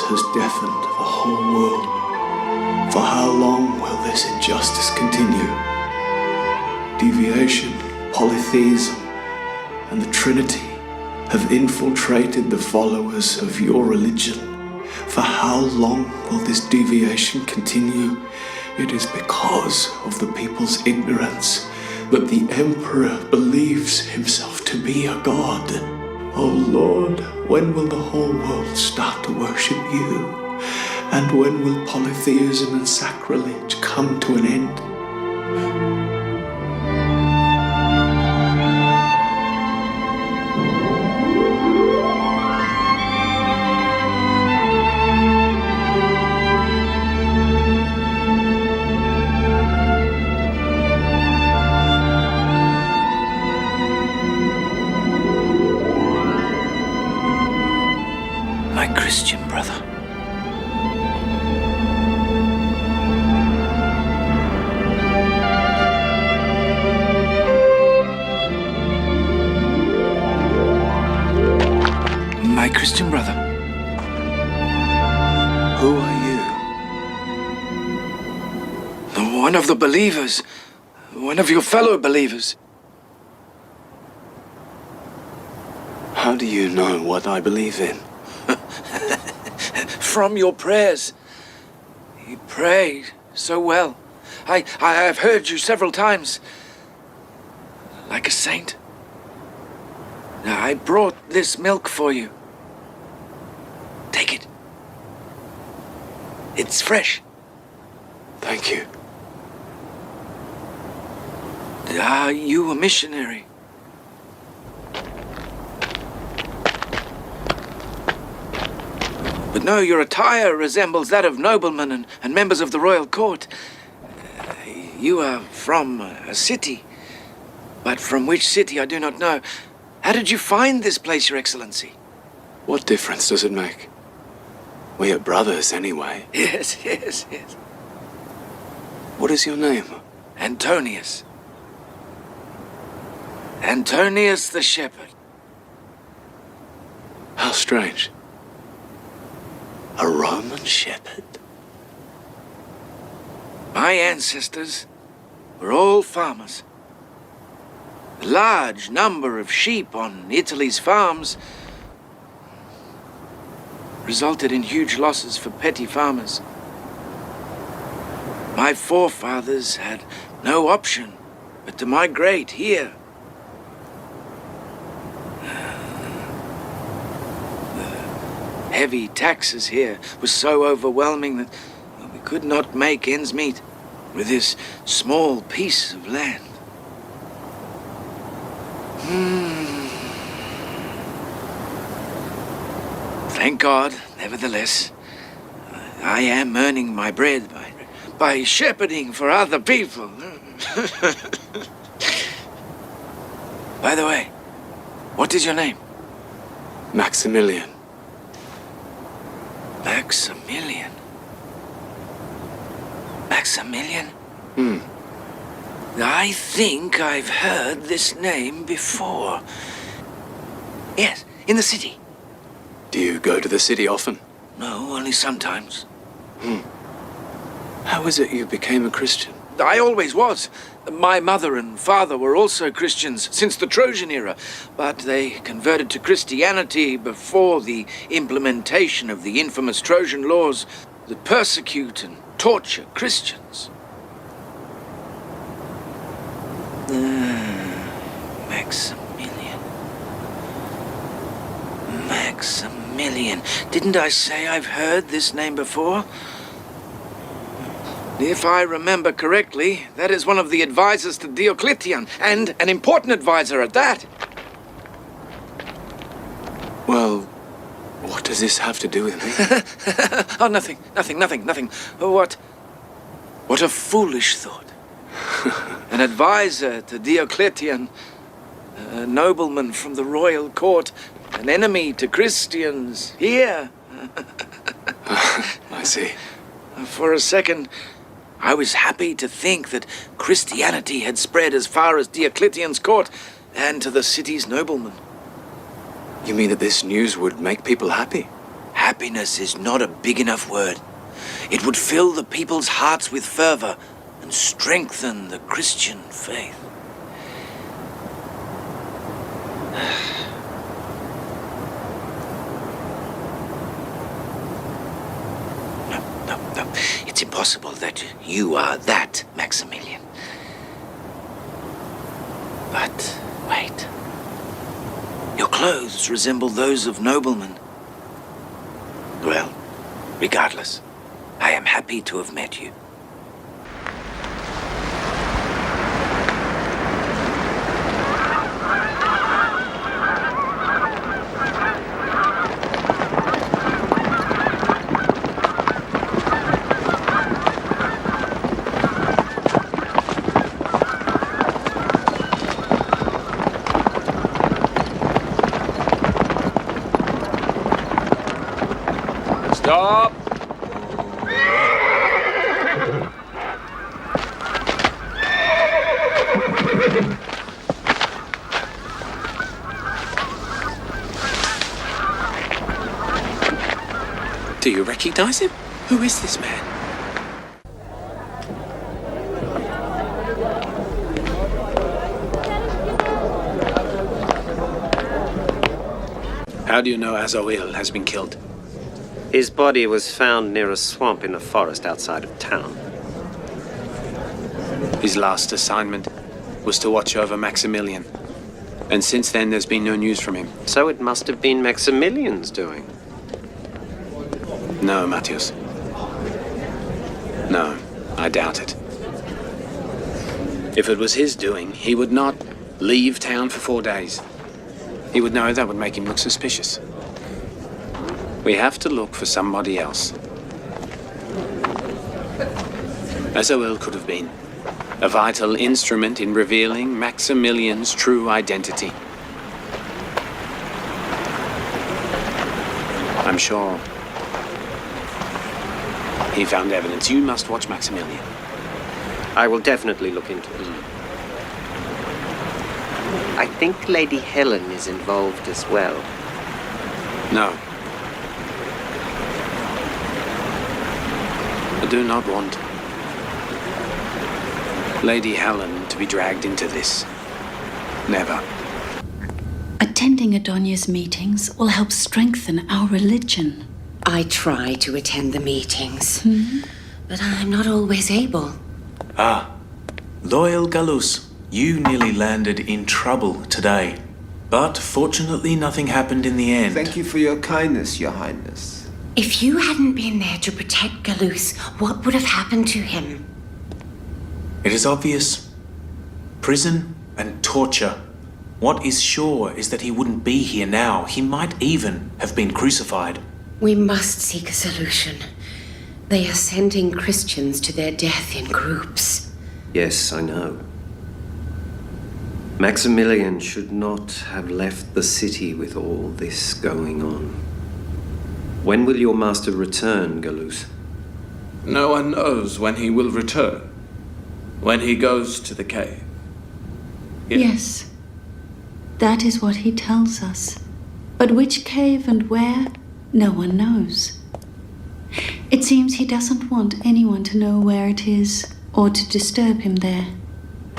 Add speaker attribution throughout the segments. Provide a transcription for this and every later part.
Speaker 1: Has deafened the whole world. For how long will this injustice continue? Deviation, polytheism, and the Trinity have infiltrated the followers of your religion. For how long will this deviation continue? It is because of the people's ignorance that the emperor believes himself to be a god. Oh Lord, when will the whole world start to worship you? And when will polytheism and sacrilege come to an end?
Speaker 2: Christian brother. My Christian brother.
Speaker 1: Who are you?
Speaker 2: One of the believers. One of your fellow believers.
Speaker 1: How do you know what I believe in?
Speaker 2: From your prayers. You pray so well. I have heard you several times. Like a saint. I brought this milk for you. Take it. It's fresh.
Speaker 1: Thank you.
Speaker 2: Are you a missionary? But no, your attire resembles that of noblemen and members of the royal court. You are from a city, but from which city I do not know. How did you find this place, Your Excellency?
Speaker 1: What difference does it make? We are brothers anyway.
Speaker 2: Yes.
Speaker 1: What is your name?
Speaker 2: Antonius. Antonius the shepherd.
Speaker 1: How strange. A Roman shepherd?
Speaker 2: My ancestors were all farmers. A large number of sheep on Italy's farms resulted in huge losses for petty farmers. My forefathers had no option but to migrate here. Heavy taxes here were so overwhelming that we could not make ends meet with this small piece of land. Thank God, nevertheless, I am earning my bread by shepherding for other people. By the way, what is your name?
Speaker 1: Maximilian.
Speaker 2: Maximilian? Maximilian? I think I've heard this name before. Yes, in the city.
Speaker 1: Do you go to the city often?
Speaker 2: No, only sometimes.
Speaker 1: How is it you became a Christian?
Speaker 2: I always was. My mother and father were also Christians since the Trojan era, but they converted to Christianity before the implementation of the infamous Trojan laws that persecute and torture Christians. Maximilian. Maximilian. Didn't I say I've heard this name before? If I remember correctly, that is one of the advisors to Diocletian, and an important advisor at that.
Speaker 1: Well, what does this have to do with me?
Speaker 2: Oh, nothing. What a foolish thought. An advisor to Diocletian, a nobleman from the royal court, an enemy to Christians, here.
Speaker 1: I see.
Speaker 2: For a second, I was happy to think that Christianity had spread as far as Diocletian's court and to the city's noblemen.
Speaker 1: You mean that this news would make people happy?
Speaker 2: Happiness is not a big enough word. It would fill the people's hearts with fervor and strengthen the Christian faith. No. It's impossible that you are that Maximilian. But wait. Your clothes resemble those of noblemen. Well, regardless, I am happy to have met you.
Speaker 3: Stop!
Speaker 1: Do you recognize him? Who is this man? How do you know Azoil has been killed?
Speaker 4: His body was found near a swamp in a forest outside of town.
Speaker 1: His last assignment was to watch over Maximilian. And since then, there's been no news from him.
Speaker 4: So it must have been Maximilian's doing.
Speaker 1: No, Matthias. No, I doubt it. If it was his doing, he would not leave town for 4 days. He would know that would make him look suspicious. We have to look for somebody else. Azoil could have been a vital instrument in revealing Maximilian's true identity. I'm sure he found evidence. You must watch Maximilian.
Speaker 4: I will definitely look into it. I think Lady Helen is involved as well.
Speaker 1: No. I do not want Lady Helen to be dragged into this. Never.
Speaker 5: Attending Adonia's meetings will help strengthen our religion.
Speaker 6: I try to attend the meetings, but I'm not always able.
Speaker 7: Ah, loyal Gallus, you nearly landed in trouble today. But fortunately nothing happened in the end.
Speaker 8: Thank you for your kindness, Your Highness.
Speaker 6: If you hadn't been there to protect Gallus, what would have happened to him?
Speaker 7: It is obvious. Prison and torture. What is sure is that he wouldn't be here now. He might even have been crucified.
Speaker 6: We must seek a solution. They are sending Christians to their death in groups.
Speaker 4: Yes, I know. Maximilian should not have left the city with all this going on. When will your master return, Gallus?
Speaker 3: No one knows when he will return. When he goes to the cave.
Speaker 5: Yes, that is what he tells us. But which cave and where, no one knows. It seems he doesn't want anyone to know where it is or to disturb him there.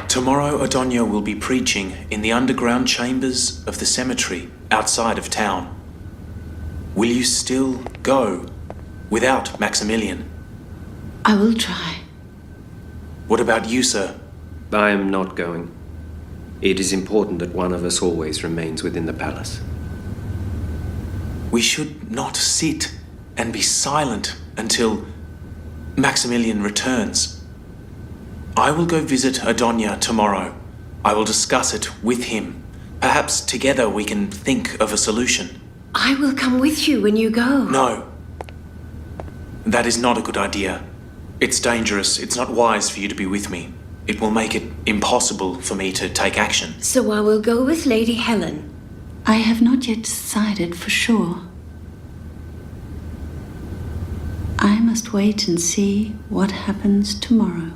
Speaker 7: Tomorrow Adonia will be preaching in the underground chambers of the cemetery outside of town. Will you still go without Maximilian?
Speaker 5: I will try.
Speaker 7: What about you, sir?
Speaker 4: I am not going. It is important that one of us always remains within the palace.
Speaker 7: We should not sit and be silent until Maximilian returns. I will go visit Adonia tomorrow. I will discuss it with him. Perhaps together we can think of a solution.
Speaker 6: I will come with you when you go.
Speaker 7: No. That is not a good idea. It's dangerous. It's not wise for you to be with me. It will make it impossible for me to take action.
Speaker 6: So I will go with Lady Helen.
Speaker 5: I have not yet decided for sure. I must wait and see what happens tomorrow.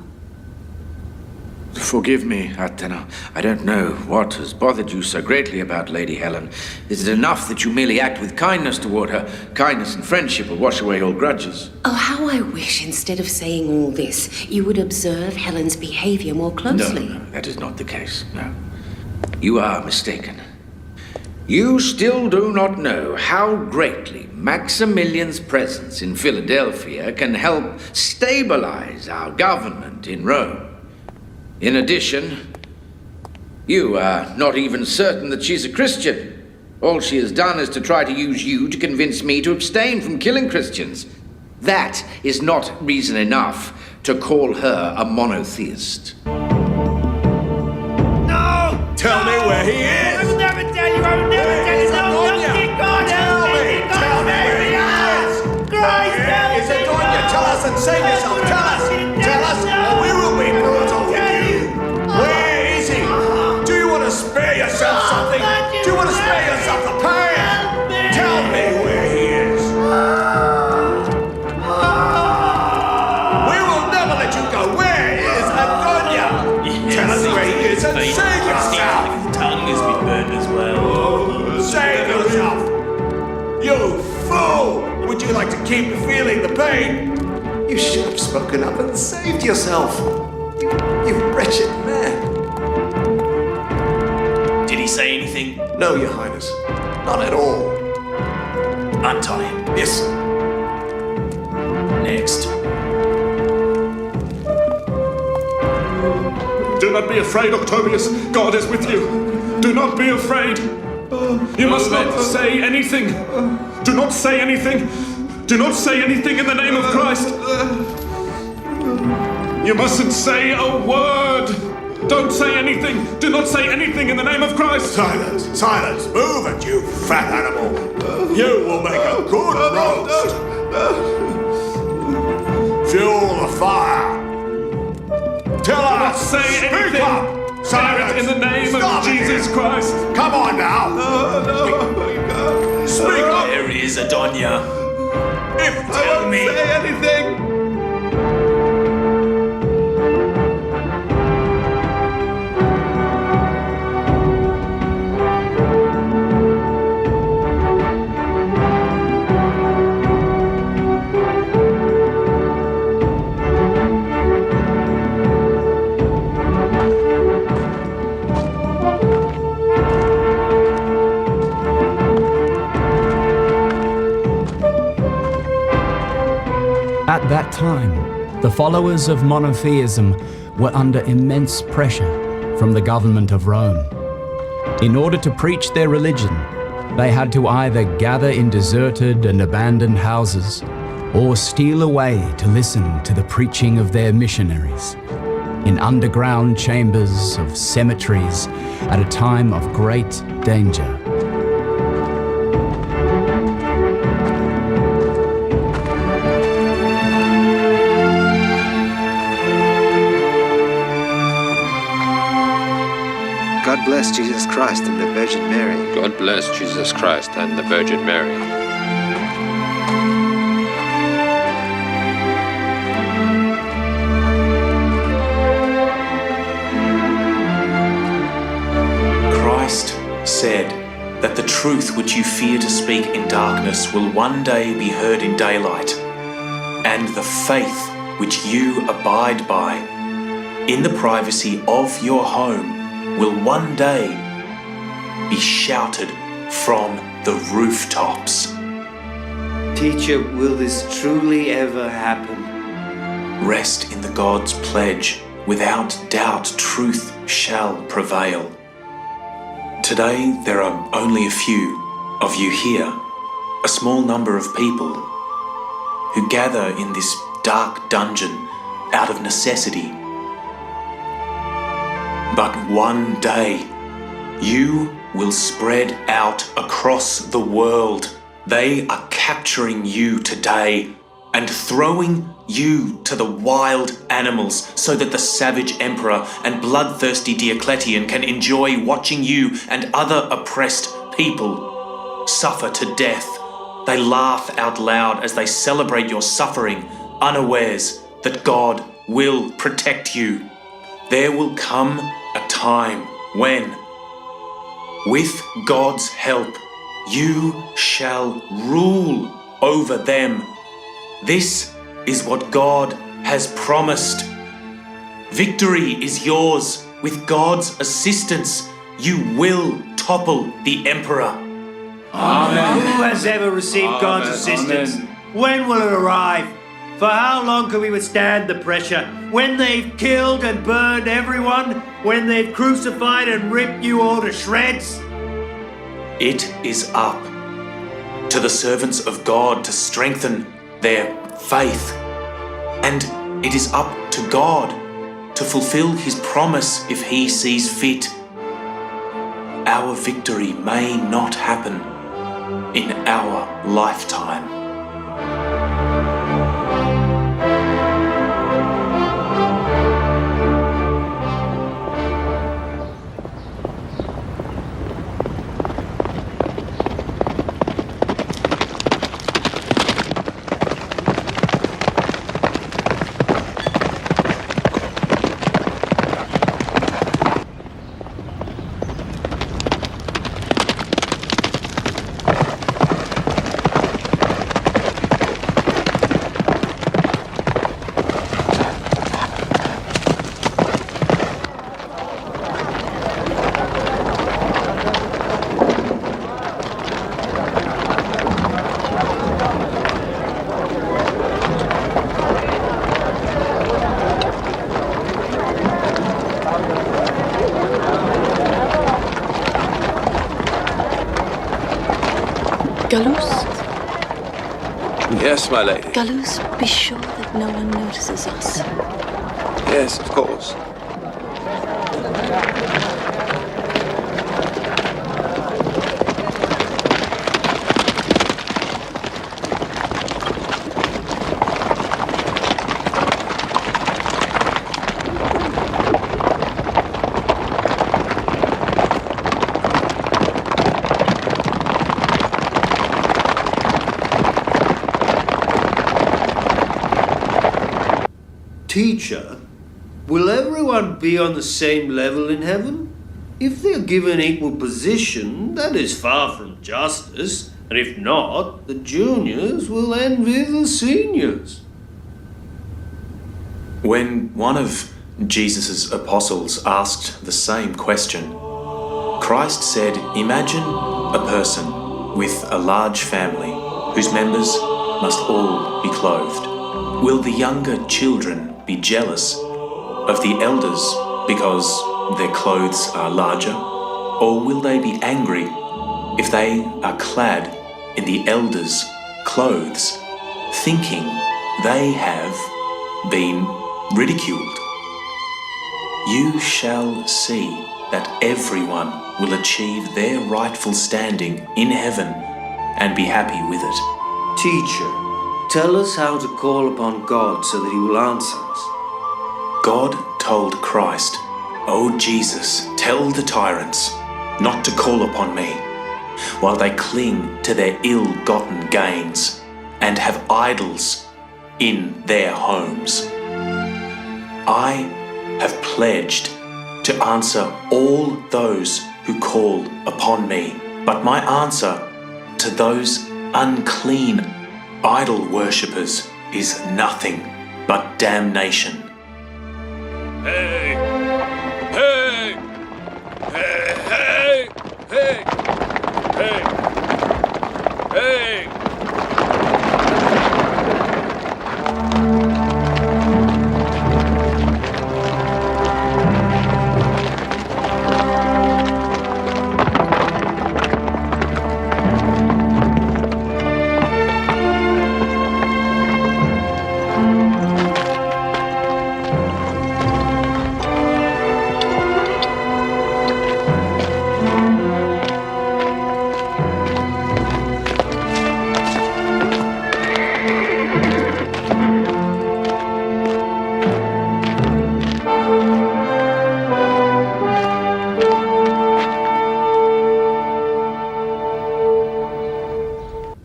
Speaker 2: Forgive me, Atena. I don't know what has bothered you so greatly about Lady Helen. Is it enough that you merely act with kindness toward her? Kindness and friendship will wash away all grudges.
Speaker 6: Oh, how I wish, instead of saying all this, you would observe Helen's behavior more closely.
Speaker 2: No, that is not the case, no. You are mistaken. You still do not know how greatly Maximilian's presence in Philadelphia can help stabilize our government in Rome. In addition, you are not even certain that she's a Christian. All she has done is to try to use you to convince me to abstain from killing Christians. That is not reason enough to call her a monotheist.
Speaker 9: No!
Speaker 8: Tell me where he is!
Speaker 9: I will never tell you! I will never tell you! No, don't keep going!
Speaker 8: Tell me! Tell me where he is!
Speaker 9: Christ, help
Speaker 8: Is
Speaker 9: me!
Speaker 8: Adonia? Tell us and save yourself! Tell us! Tell us, or we will be brutal with you! Where is he? Do you want to spare yourself something? Do you want to spare yourself the pain? Tell me where he is! We will never let you go! Where is Adonia? Tell us where he is and save yourself!
Speaker 7: His tongue has been burned as well.
Speaker 8: Save yourself! You fool! Would you like to keep feeling the pain? You should have spoken up and saved yourself. You wretched man.
Speaker 7: Did he say anything?
Speaker 8: No, Your Highness. Not at all.
Speaker 7: Untie him.
Speaker 8: Yes.
Speaker 7: Next.
Speaker 10: Do not be afraid, Octavius. God is with you. Do not be afraid. You must not say anything. Do not say anything. Do not say anything in the name of Christ. You mustn't say a word. Don't say anything. Do not say anything in the name of Christ.
Speaker 8: Silence. Silence. Move it, you fat animal. You will make a good roast. Fuel the fire. Tell us.
Speaker 10: Say
Speaker 8: Speak
Speaker 10: anything.
Speaker 8: up. Silence.
Speaker 10: In the name
Speaker 8: Stop
Speaker 10: of Jesus
Speaker 8: it.
Speaker 10: Christ.
Speaker 8: Come on now. Speak up.
Speaker 7: Where is Adonia?
Speaker 8: Tell me.
Speaker 10: Say anything.
Speaker 11: At that time, the followers of monotheism were under immense pressure from the government of Rome. In order to preach their religion, they had to either gather in deserted and abandoned houses or steal away to listen to the preaching of their missionaries in underground chambers of cemeteries at a time of great danger.
Speaker 12: God bless Jesus Christ and the Virgin Mary.
Speaker 13: God bless Jesus Christ and the Virgin Mary.
Speaker 7: Christ said that the truth which you fear to speak in darkness will one day be heard in daylight, and the faith which you abide by in the privacy of your home will one day be shouted from the rooftops.
Speaker 4: Teacher, will this truly ever happen?
Speaker 7: Rest in the God's pledge. Without doubt, truth shall prevail. Today, there are only a few of you here, a small number of people who gather in this dark dungeon out of necessity. But one day, you will spread out across the world. They are capturing you today and throwing you to the wild animals so that the savage emperor and bloodthirsty Diocletian can enjoy watching you and other oppressed people suffer to death. They laugh out loud as they celebrate your suffering, unawares that God will protect you. There will come a time when, with God's help, you shall rule over them. This is what God has promised. Victory is yours. With God's assistance, you will topple the emperor.
Speaker 8: Amen. Who has ever received God's assistance? When will it arrive? For how long can we withstand the pressure? When they've killed and burned everyone? When they've crucified and ripped you all to shreds?
Speaker 7: It is up to the servants of God to strengthen their faith. And it is up to God to fulfill his promise if he sees fit. Our victory may not happen in our lifetime.
Speaker 5: Galus?
Speaker 13: Yes, my lady.
Speaker 5: Galus, be sure that no one notices us.
Speaker 13: Yes, of course.
Speaker 8: Teacher, will everyone be on the same level in heaven? If they're given equal position, that is far from justice. And if not, the juniors will envy the seniors.
Speaker 7: When one of Jesus' apostles asked the same question, Christ said, imagine a person with a large family whose members must all be clothed. Will the younger children be jealous of the elders because their clothes are larger? Or will they be angry if they are clad in the elders' clothes, thinking they have been ridiculed? You shall see that everyone will achieve their rightful standing in heaven and be happy with it.
Speaker 4: Teacher, tell us how to call upon God so that he will answer us.
Speaker 7: God told Christ, "O Jesus, tell the tyrants not to call upon me, while they cling to their ill-gotten gains and have idols in their homes. I have pledged to answer all those who call upon me, but my answer to those unclean idol worshippers is nothing but damnation."
Speaker 3: Hey! Hey! Hey! Hey! Hey! Hey! Hey!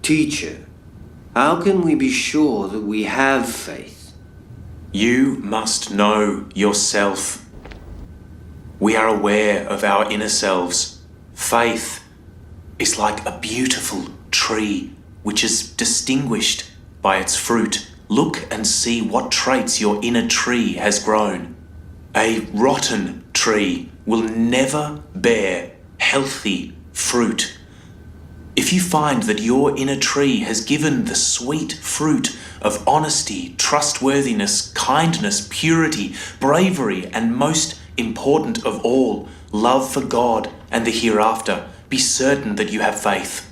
Speaker 4: Teacher, how can we be sure that we have faith?
Speaker 7: You must know yourself. We are aware of our inner selves. Faith is like a beautiful tree which is distinguished by its fruit. Look and see what traits your inner tree has grown. A rotten tree will never bear healthy fruit. If you find that your inner tree has given the sweet fruit of honesty, trustworthiness, kindness, purity, bravery, and most important of all, love for God and the hereafter, be certain that you have faith.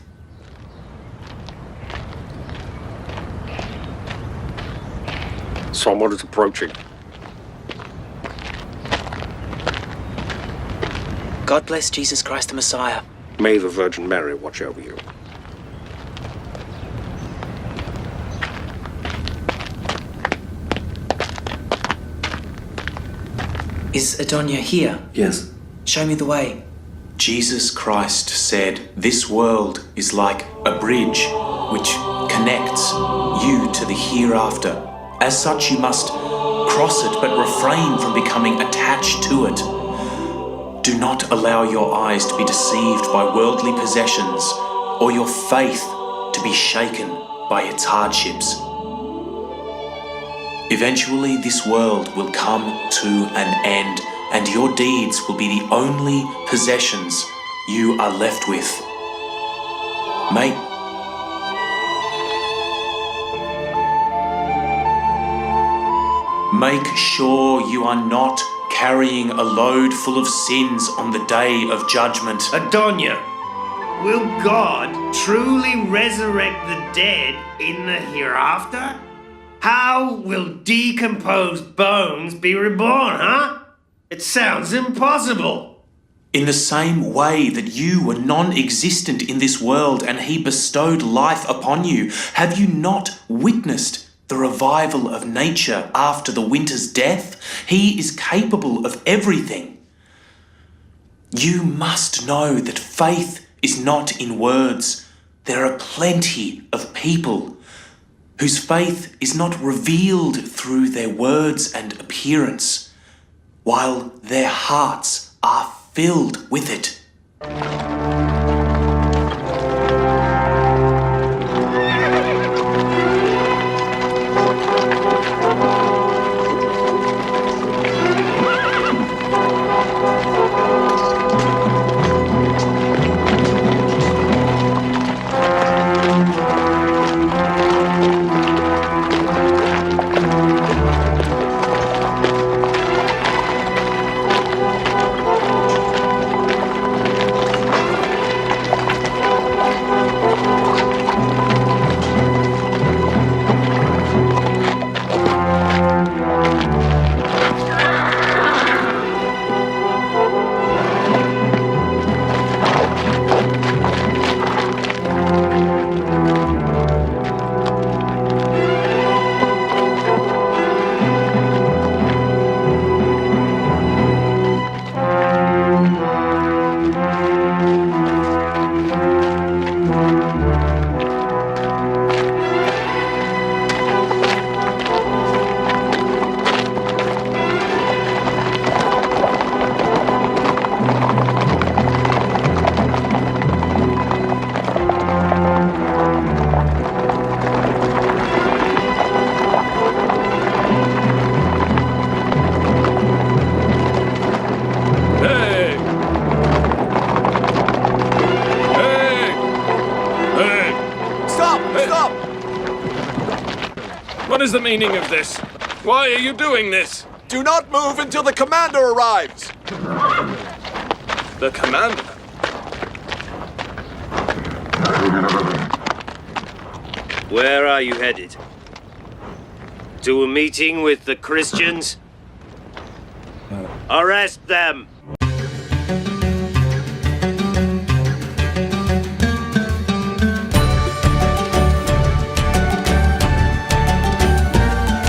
Speaker 10: Someone is approaching.
Speaker 14: God bless Jesus Christ the Messiah.
Speaker 10: May the Virgin Mary watch over you.
Speaker 14: Is Adonia here?
Speaker 4: Yes.
Speaker 14: Show me the way.
Speaker 7: Jesus Christ said, "This world is like a bridge which connects you to the hereafter. As such, you must cross it, but refrain from becoming attached to it. Do not allow your eyes to be deceived by worldly possessions, or your faith to be shaken by its hardships. Eventually, this world will come to an end, and your deeds will be the only possessions you are left with. Make sure you are not carrying a load full of sins on the day of judgment."
Speaker 9: Adonia, will God truly resurrect the dead in the hereafter? How will decomposed bones be reborn, huh? It sounds impossible.
Speaker 7: In the same way that you were non-existent in this world and he bestowed life upon you, have you not witnessed the revival of nature after the winter's death? He is capable of everything. You must know that faith is not in words. There are plenty of people whose faith is not revealed through their words and appearance, while their hearts are filled with it.
Speaker 8: Stop! Stop!
Speaker 3: What is the meaning of this? Why are you doing this?
Speaker 8: Do not move until the commander arrives!
Speaker 3: The commander?
Speaker 15: Where are you headed? To a meeting with the Christians? Arrest them!